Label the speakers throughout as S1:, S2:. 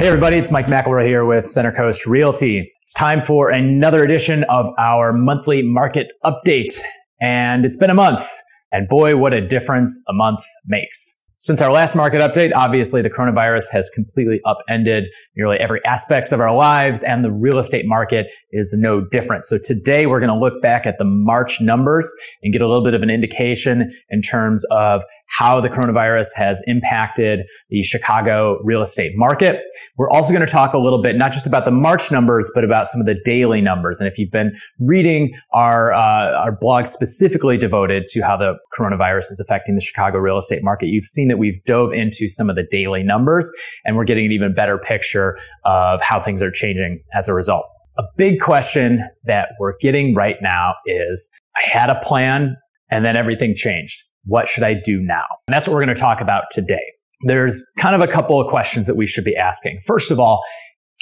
S1: Hey everybody, it's Mike McElroy here with Coast Realty. It's time for another edition of our monthly market update. And it's been a month, and boy, what a difference a month makes. Since our last market update, obviously the coronavirus has completely upended nearly every aspect of our lives, and the real estate market is no different. So today we're going to look back at the March numbers and get a little bit of an indication in terms of how the coronavirus has impacted the Chicago real estate market. We're also going to talk a little bit, not just about the March numbers, but about some of the daily numbers. And if you've been reading our blog specifically devoted to how the coronavirus is affecting the Chicago real estate market, you've seen that we've dove into some of the daily numbers, and we're getting an even better picture of how things are changing as a result. A big question that we're getting right now is, I had a plan and then everything changed. What should I do now? And that's what we're going to talk about today. There's kind of a couple of questions that we should be asking. First of all,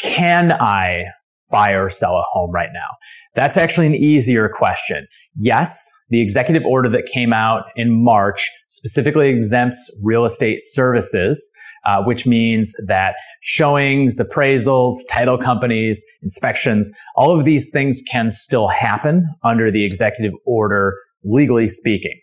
S1: can I buy or sell a home right now? That's actually an easier question. Yes, the executive order that came out in March specifically exempts real estate services, which means that showings, appraisals, title companies, inspections, all of these things can still happen under the executive order, legally speaking.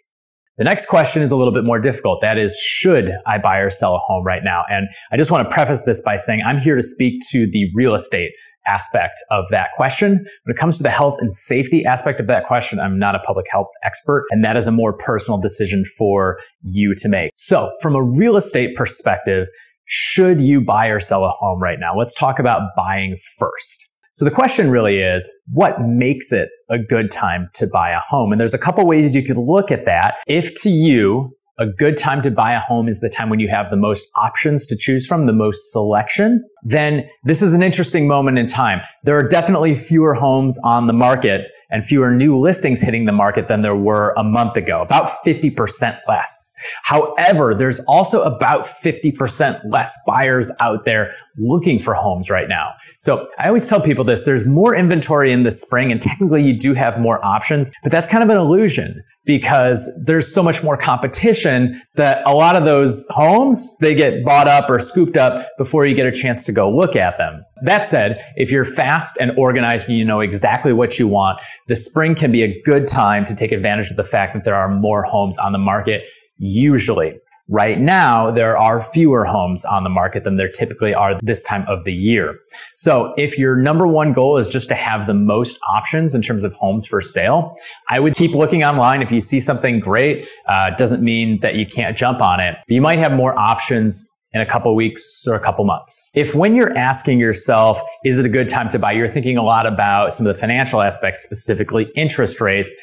S1: The next question is a little bit more difficult. That is, should I buy or sell a home right now? And I just want to preface this by saying I'm here to speak to the real estate aspect of that question. When it comes to the health and safety aspect of that question, I'm not a public health expert, and that is a more personal decision for you to make. So from a real estate perspective, should you buy or sell a home right now? Let's talk about buying first. So the question really is, what makes it a good time to buy a home? And there's a couple ways you could look at that. If to you, a good time to buy a home is the time when you have the most options to choose from, the most selection, then this is an interesting moment in time. There are definitely fewer homes on the market and fewer new listings hitting the market than there were a month ago, about 50% less. However, there's also about 50% less buyers out there looking for homes right now. So I always tell people this, there's more inventory in the spring, and technically you do have more options, but that's kind of an illusion because there's so much more competition that a lot of those homes, they get bought up or scooped up before you get a chance to go look at them. That said, if you're fast and organized and you know exactly what you want, the spring can be a good time to take advantage of the fact that there are more homes on the market usually. Right now, there are fewer homes on the market than there typically are this time of the year. So if your number one goal is just to have the most options in terms of homes for sale, I would keep looking online. If you see something great, doesn't mean that you can't jump on it. But you might have more options in a couple weeks or a couple months. If when you're asking yourself, is it a good time to buy, you're thinking a lot about some of the financial aspects, specifically interest rates,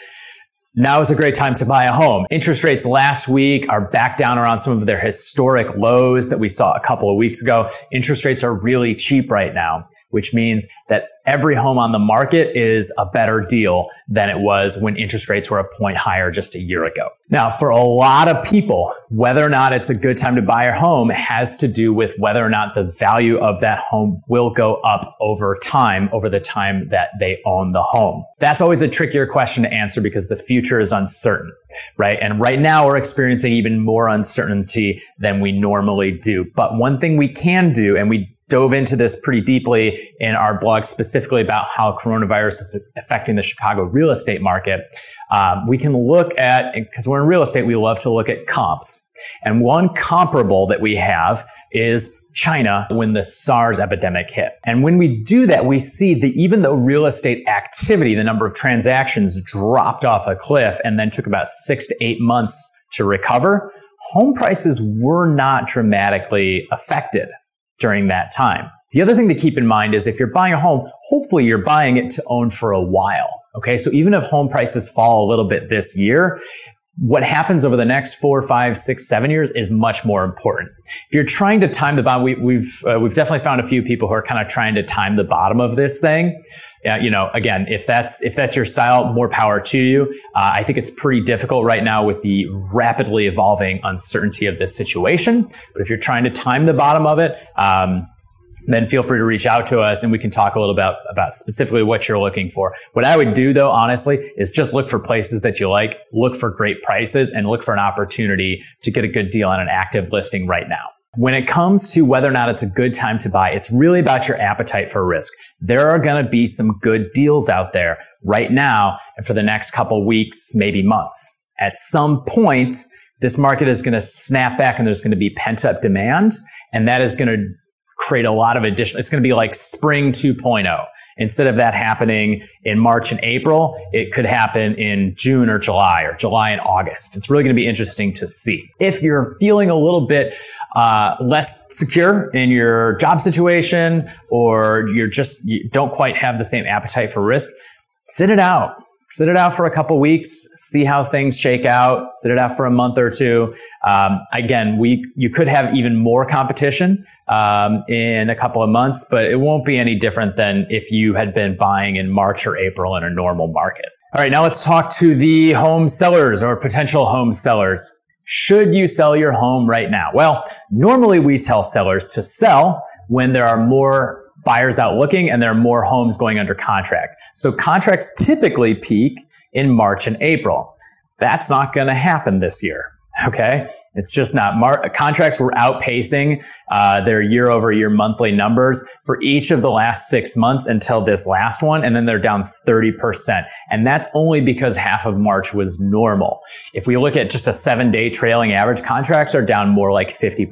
S1: now is a great time to buy a home. Interest rates last week are back down around some of their historic lows that we saw a couple of weeks ago. Interest rates are really cheap right now, which means that every home on the market is a better deal than it was when interest rates were a point higher just a year ago. Now, for a lot of people, whether or not it's a good time to buy a home has to do with whether or not the value of that home will go up over time, over the time that they own the home. That's always a trickier question to answer because the future is uncertain, right? And right now we're experiencing even more uncertainty than we normally do. But one thing we can do, and we dove into this pretty deeply in our blog specifically about how coronavirus is affecting the Chicago real estate market. We can look at, because we're in real estate, we love to look at comps. And one comparable that we have is China when the SARS epidemic hit. And when we do that, we see that even though real estate activity, the number of transactions dropped off a cliff and then took about 6 to 8 months to recover, home prices were not dramatically affected during that time. The other thing to keep in mind is if you're buying a home, hopefully you're buying it to own for a while. Okay, so even if home prices fall a little bit this year, what happens over the next 4, 5, 6, 7 years is much more important. If you're trying to time the bottom, we've definitely found a few people who are kind of trying to time the bottom of this thing. You know, again, if that's your style, more power to you. I think it's pretty difficult right now with the rapidly evolving uncertainty of this situation. But if you're trying to time the bottom of it, then feel free to reach out to us and we can talk a little about specifically what you're looking for. What I would do though, honestly, is just look for places that you like, look for great prices, and look for an opportunity to get a good deal on an active listing right now. When it comes to whether or not it's a good time to buy, it's really about your appetite for risk. There are going to be some good deals out there right now and for the next couple weeks, maybe months. At some point, this market is going to snap back and there's going to be pent-up demand, and that is going to create a lot of additional, it's going to be like spring 2.0. Instead of that happening in March and April, it could happen in June or July and August. It's really going to be interesting to see. If you're feeling a little bit less secure in your job situation, or you don't quite have the same appetite for risk, sit it out. Sit it out for a couple weeks, see how things shake out, sit it out for a month or two. Again, you could have even more competition in a couple of months, but it won't be any different than if you had been buying in March or April in a normal market. All right, now let's talk to the home sellers or potential home sellers. Should you sell your home right now? Well, normally we tell sellers to sell when there are more buyers out looking and there are more homes going under contract. So contracts typically peak in March and April. That's not going to happen this year. Okay. It's just not. Contracts were outpacing their year-over-year monthly numbers for each of the last 6 months until this last one, and then they're down 30%. And that's only because half of March was normal. If we look at just a 7-day trailing average, contracts are down more like 50%.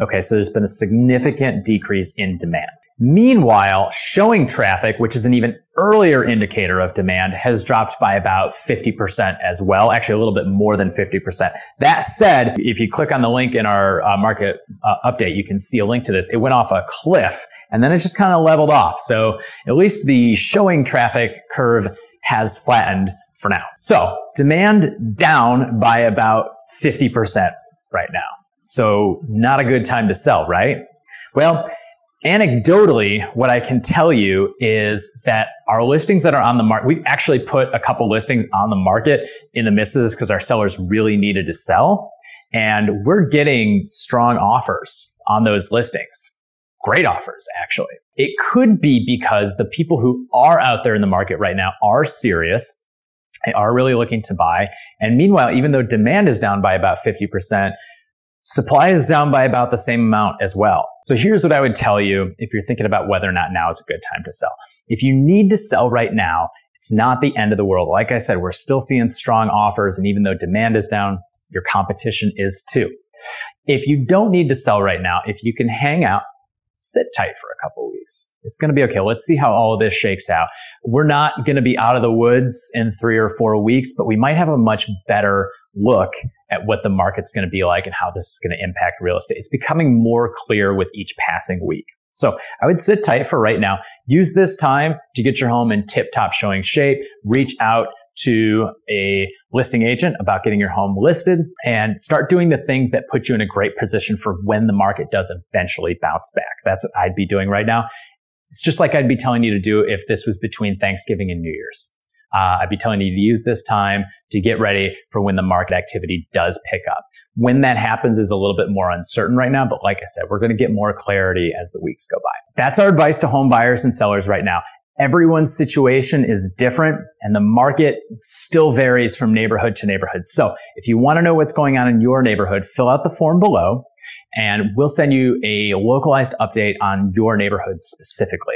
S1: Okay, so there's been a significant decrease in demand. Meanwhile, showing traffic, which is an even earlier indicator of demand, has dropped by about 50% as well. Actually, a little bit more than 50%. That said, if you click on the link in our market update, you can see a link to this. It went off a cliff and then it just kind of leveled off. So at least the showing traffic curve has flattened for now. So demand down by about 50% right now. So not a good time to sell, right? Well, anecdotally, what I can tell you is that our listings that are on the market, we've actually put a couple listings on the market in the midst of this because our sellers really needed to sell. And we're getting strong offers on those listings. Great offers, actually. It could be because the people who are out there in the market right now are serious. They are really looking to buy. And meanwhile, even though demand is down by about 50%, supply is down by about the same amount as well. So here's what I would tell you if you're thinking about whether or not now is a good time to sell. If you need to sell right now, it's not the end of the world. Like I said, we're still seeing strong offers, and even though demand is down, your competition is too. If you don't need to sell right now, if you can hang out, sit tight for a couple of weeks. It's going to be okay. Let's see how all of this shakes out. We're not going to be out of the woods in 3 or 4 weeks, but we might have a much better look at what the market's going to be like and how this is going to impact real estate. It's becoming more clear with each passing week. So I would sit tight for right now. Use this time to get your home in tip-top showing shape. Reach out to a listing agent about getting your home listed and start doing the things that put you in a great position for when the market does eventually bounce back. That's what I'd be doing right now. It's just like I'd be telling you to do if this was between Thanksgiving and New Year's. I'd be telling you to use this time to get ready for when the market activity does pick up. When that happens is a little bit more uncertain right now, but like I said, we're going to get more clarity as the weeks go by. That's our advice to home buyers and sellers right now. Everyone's situation is different and the market still varies from neighborhood to neighborhood. So if you want to know what's going on in your neighborhood, fill out the form below and we'll send you a localized update on your neighborhood specifically.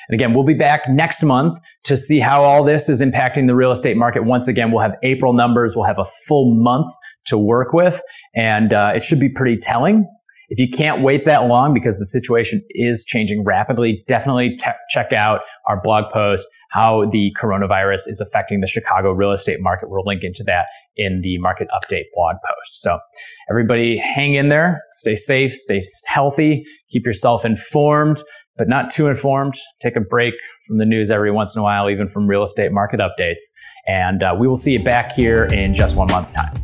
S1: And again, we'll be back next month to see how all this is impacting the real estate market. Once again, we'll have April numbers. We'll have a full month to work with, and it should be pretty telling. If you can't wait that long because the situation is changing rapidly, definitely check out our blog post, how the coronavirus is affecting the Chicago real estate market. We'll link into that in the market update blog post. So everybody hang in there, stay safe, stay healthy, keep yourself informed, but not too informed. Take a break from the news every once in a while, even from real estate market updates. And we will see you back here in just 1 month's time.